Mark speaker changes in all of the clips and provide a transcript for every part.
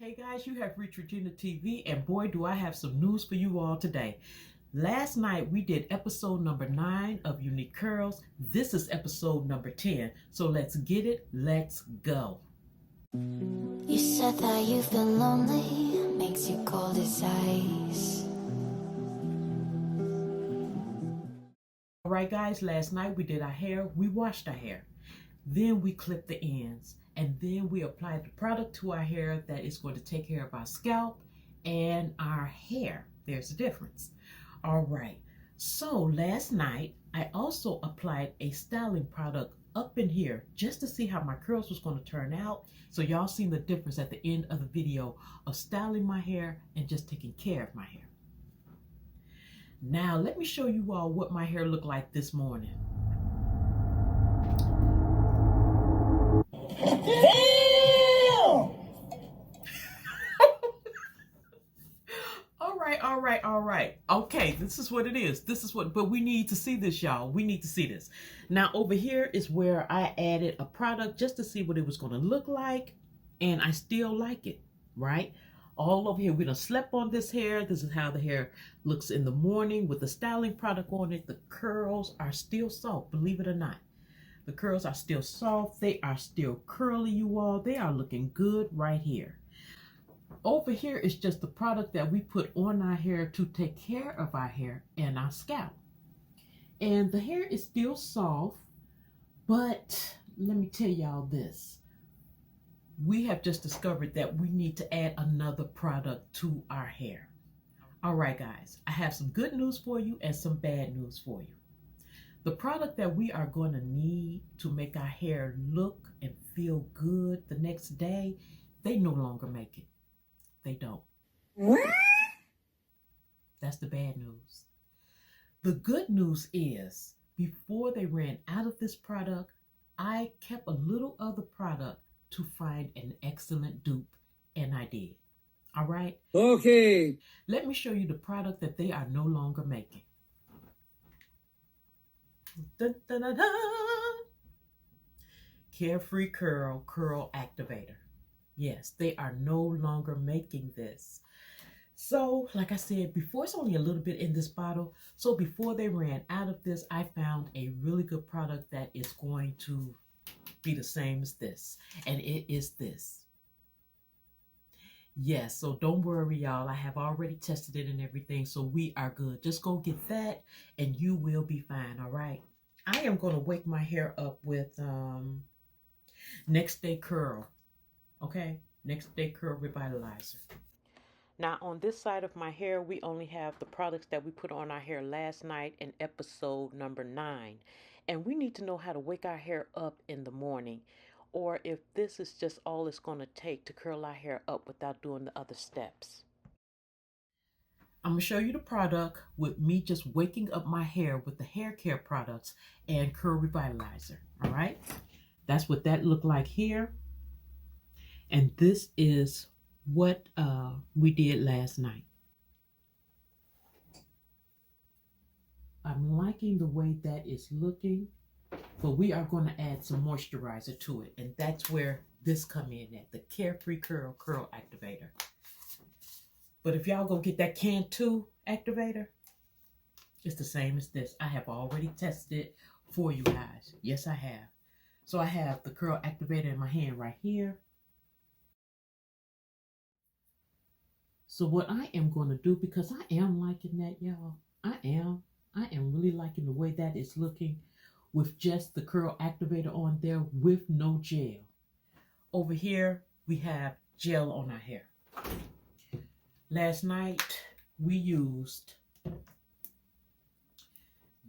Speaker 1: Hey guys, you have reached Regina TV, and boy, do I have some news for you all today. Last night we did episode number 9 of Unique Curls. This is episode number 10. So let's get it. Let's go.
Speaker 2: You said that you've been lonely, makes you cold as ice.
Speaker 1: All right, guys, last night we did our hair. We washed our hair. Then we clipped the ends. And then we applied the product to our hair that is going to take care of our scalp and our hair. There's a difference. All right. So last night, I also applied a styling product up in here just to see how my curls was going to turn out. So y'all seen the difference at the end of the video of styling my hair and just taking care of my hair. Now, let me show you all what my hair looked like this morning. All right. Okay, this is what it is. But we need to see this, y'all. We need to see this. Now, over here is where I added a product just to see what it was going to look like. And I still like it, right? All over here, we done slept on this hair. This is how the hair looks in the morning with the styling product on it. The curls are still soft, believe it or not. The curls are still soft. They are still curly, you all. They are looking good right here. Over here is just the product that we put on our hair to take care of our hair and our scalp. And the hair is still soft, but let me tell y'all this. We have just discovered that we need to add another product to our hair. All right, guys, I have some good news for you and some bad news for you. The product that we are going to need to make our hair look and feel good the next day, they no longer make it. They don't. That's the bad news. The good news is, before they ran out of this product, I kept a little other product to find an excellent dupe, and I did. All right?
Speaker 3: Okay.
Speaker 1: Let me show you the product that they are no longer making. Dun, dun, dun, dun. Carefree Curl Activator. Yes, they are no longer making this. So, like I said before, it's only a little bit in this bottle. So before they ran out of this, I found a really good product that is going to be the same as this. And it is this. Yes, so don't worry, y'all. I have already tested it and everything, so we are good. Just go get that and you will be fine, all right? I am going to wake my hair up with Next Day Curl. Okay, Next Day Curl Revitalizer. Now on this side of my hair, we only have the products that we put on our hair last night in episode number 9. And we need to know how to wake our hair up in the morning, or if this is just all it's going to take to curl our hair up without doing the other steps. I'm going to show you the product with me just waking up my hair with the hair care products and Curl Revitalizer. All right, that's what that looked like here. And this is what we did last night. I'm liking the way that is looking, but we are going to add some moisturizer to it. And that's where this come in at, the Carefree Curl Activator. But if y'all go get that Can2 activator, it's the same as this. I have already tested it for you guys. Yes, I have. So I have the Curl Activator in my hand right here. So what I am going to do, because I am liking that, y'all. I am really liking the way that is looking with just the Curl Activator on there with no gel. Over here, we have gel on our hair. Last night, we used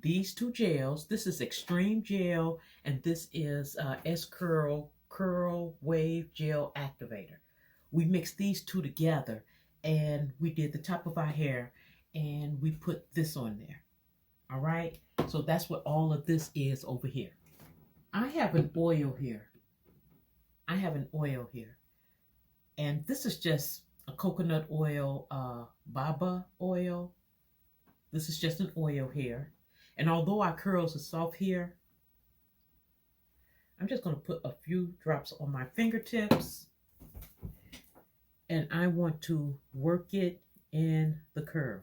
Speaker 1: these two gels. This is Extreme Gel, and this is S Cicero Curl Wave Gel Activator. We mixed these two together, and we did the top of our hair, and we put this on there. All right? So that's what all of this is over here. I have an oil here. And this is just a coconut oil, baba oil. This is just an oil here. And although our curls are soft here, I'm just going to put a few drops on my fingertips. and I want to work it in the curl.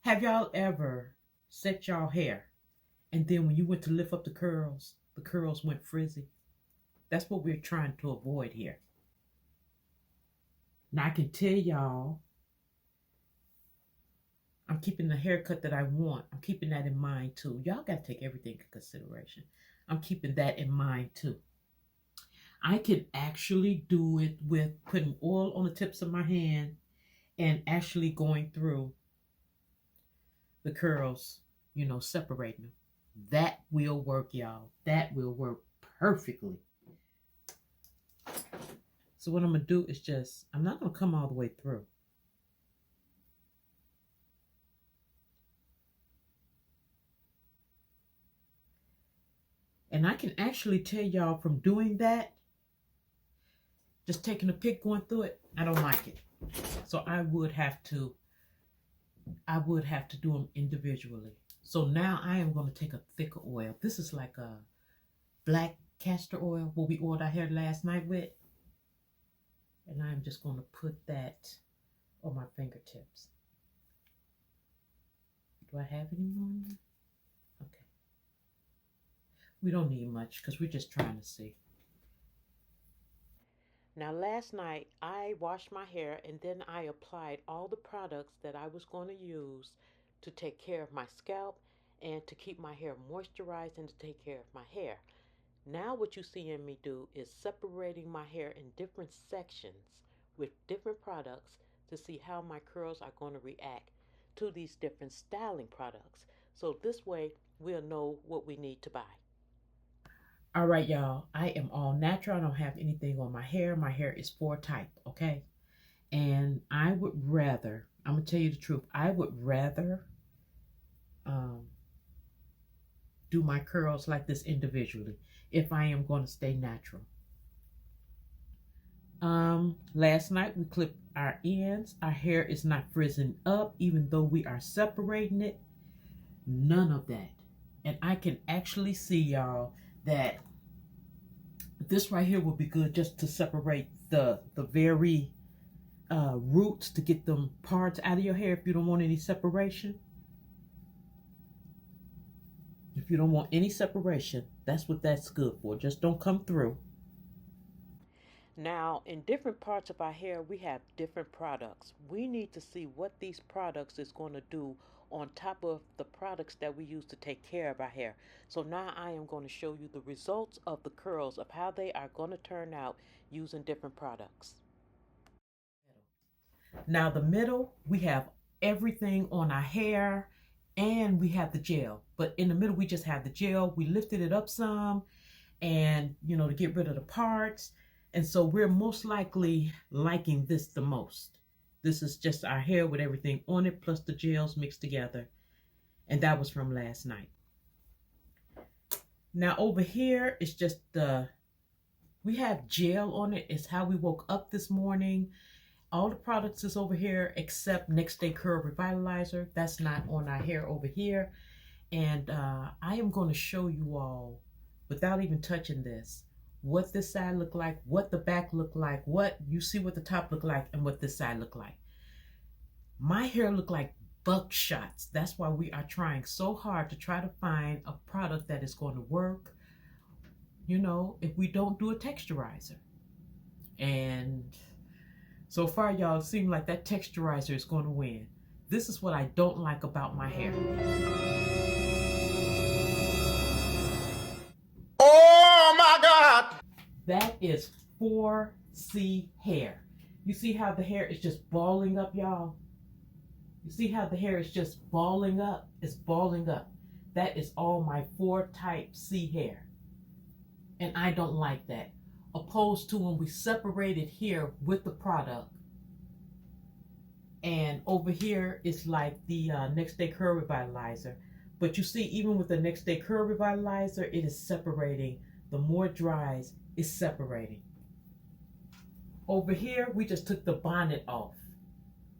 Speaker 1: Have y'all ever set y'all hair and then when you went to lift up the curls went frizzy? That's what we're trying to avoid here. Now I can tell y'all, I'm keeping the haircut that I want. I'm keeping that in mind too. Y'all got to take everything into consideration. I'm keeping that in mind too. I can actually do it with putting oil on the tips of my hand and actually going through the curls, separating them. That will work, y'all. That will work perfectly. So what I'm going to do is I'm not going to come all the way through. And I can actually tell y'all from doing that, just taking a pick going through it, I don't like it. So I would have to do them individually. So now I am going to take a thicker oil. This is like a black castor oil, what we oiled our hair last night with. And I'm just going to put that on my fingertips. Do I have any more in there? Okay. We don't need much because we're just trying to see. Now last night I washed my hair and then I applied all the products that I was going to use to take care of my scalp and to keep my hair moisturized and to take care of my hair. Now what you see in me do is separating my hair in different sections with different products to see how my curls are going to react to these different styling products. So this way we'll know what we need to buy. All right, y'all, I am all natural. I don't have anything on my hair. My hair is 4 type, okay? And I would rather, I'm going to tell you the truth, I would rather do my curls like this individually if I am going to stay natural. Last night we clipped our ends. Our hair is not frizzing up even though we are separating it. None of that. And I can actually see, y'all, that this right here will be good just to separate the very roots, to get them parts out of your hair if you don't want any separation. If you don't want any separation, that's what that's good for. Just don't come through. Now, in different parts of our hair, we have different products. We need to see what these products is going to do on top of the products that we use to take care of our hair. So now I am going to show you the results of the curls, of how they are going to turn out using different products. Now the middle, we have everything on our hair and we have the gel. But in the middle, we just have the gel. We lifted it up some and, to get rid of the parts. And so we're most likely liking this the most. This is just our hair with everything on it, plus the gels mixed together. And that was from last night. Now over here, it's just we have gel on it. It's how we woke up this morning. All the products is over here except Next Day Curl Revitalizer. That's not on our hair over here. And I am going to show you all, without even touching this, what this side look like, what the back look like, what you see what the top look like, and what this side look like. My hair look like buckshots. That's why we are trying so hard to try to find a product that is going to work, if we don't do a texturizer. And so far, y'all, it seems like that texturizer is going to win. This is what I don't like about my hair.
Speaker 3: Oh my God!
Speaker 1: That is 4C hair. You see how the hair is just balling up, y'all? You see how the hair is just balling up? It's balling up. That is all my 4 type C hair. And I don't like that. Opposed to when we separate it here with the product. And over here it's like the Next Day Curl Revitalizer. But you see, even with the Next Day Curl Revitalizer, it is separating. The more it dries, it's separating. Over here, we just took the bonnet off.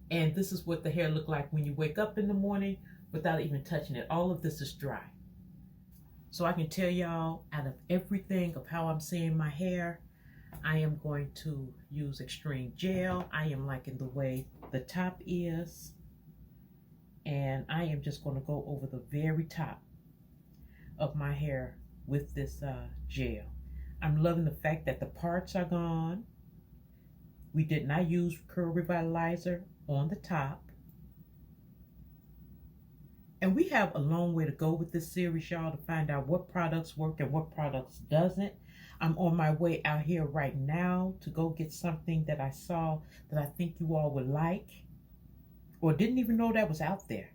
Speaker 1: And this is what the hair looked like when you wake up in the morning without even touching it. All of this is dry. So I can tell y'all, out of everything of how I'm seeing my hair, I am going to use extreme gel. I am liking the way the top is. And I am just going to go over the very top of my hair with this gel. I'm loving the fact that the parts are gone. We did not use Curl Revitalizer on the top. And we have a long way to go with this series, y'all, to find out what products work and what products doesn't. I'm on my way out here right now to go get something that I saw that I think you all would like, or didn't even know that was out there.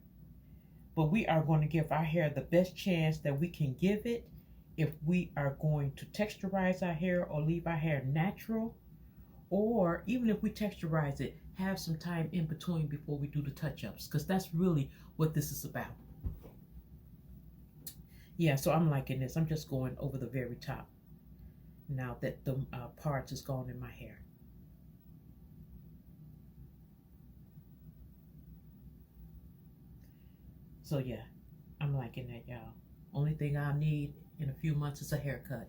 Speaker 1: But we are going to give our hair the best chance that we can give it if we are going to texturize our hair or leave our hair natural, or even if we texturize it, have some time in between before we do the touch-ups, because that's really what this is about. Yeah, so I'm liking this. I'm just going over the very top now that the parts is gone in my hair. So yeah, I'm liking that, y'all. Only thing I need in a few months is a haircut.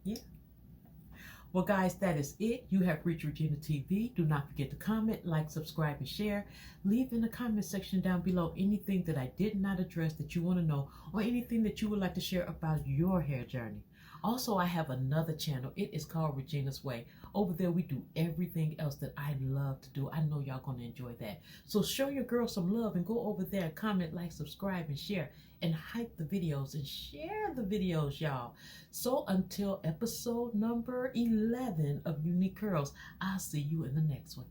Speaker 1: Yeah. Well, guys, that is it. You have reached Regina TV. Do not forget to comment, like, subscribe, and share. Leave in the comment section down below anything that I did not address that you want to know, or anything that you would like to share about your hair journey. Also, I have another channel. It is called Regina's Way. Over there, we do everything else that I love to do. I know y'all going to enjoy that. So show your girl some love and go over there, comment, like, subscribe, and share. And hype the videos and share the videos, y'all. So until episode number 11 of Unique Curls, I'll see you in the next one.